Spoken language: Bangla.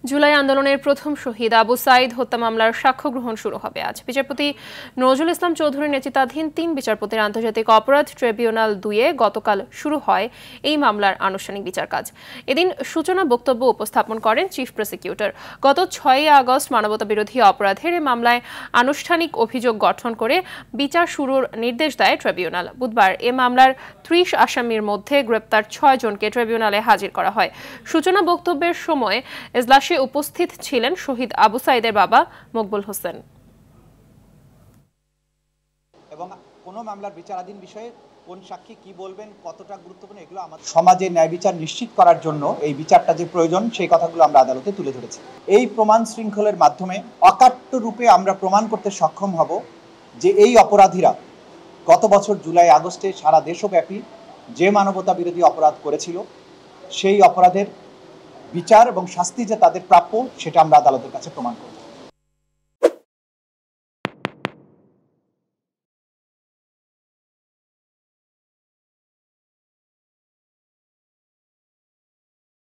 জুলাই আন্দোলনের প্রথম শহীদ আবু সাইদ হত্যা মামলার সাক্ষ্য গ্রহণ শুরু হবে আজ। বিচারপতি নজরুল ইসলাম চৌধুরীর নেতৃত্বাধীন ৩ বিচারপতির আন্তর্জাতিক অপরাধ ট্রাইব্যুনাল ২-এ গতকাল শুরু হয় এই মামলার আনুষ্ঠানিক বিচার কাজ। এদিন সূচনা বক্তব্য উপস্থাপন করেন চিফ প্রসিকিউটর। গত ৬ আগস্ট মানবতাবিরোধী অপরাধের এই মামলায় আনুষ্ঠানিক অভিযোগ গঠন করে বিচার শুরুর নির্দেশ দেয় ট্রাইব্যুনাল। বুধবার এ মামলার ৩০ আসামির মধ্যে গ্রেপ্তার ৬ জনকে ট্রাইব্যুনালে হাজির করা হয়। সূচনা বক্তব্যের সময় এজলাসে উপস্থিত ছিলেন শহীদ আবু সাইদের বাবা মকবুল হোসেন। এবং কোন মামলার বিচারাধীন বিষয়ে কোন সাক্ষী কি বলবেন, কতটা গুরুত্বপূর্ণ, এগুলো আমাদের সমাজে ন্যায় বিচার নিশ্চিত করার জন্য এই বিচারটা যে প্রয়োজন সেই কথাগুলো আমরা আদালতে তুলে ধরেছি। এই প্রমাণ শৃঙ্খলের মাধ্যমে অকাট্য রূপে আমরা প্রমাণ করতে সক্ষম হব যে এই অপরাধীরা গত বছর জুলাই আগস্টে সারা দেশব্যাপী যে মানবতা বিরোধী অপরাধ করেছিল সেই অপরাধের বিচার এবং শাস্তি যে তাদের প্রাপ্য সেটা আমরা আদালতের কাছে প্রমাণ করব।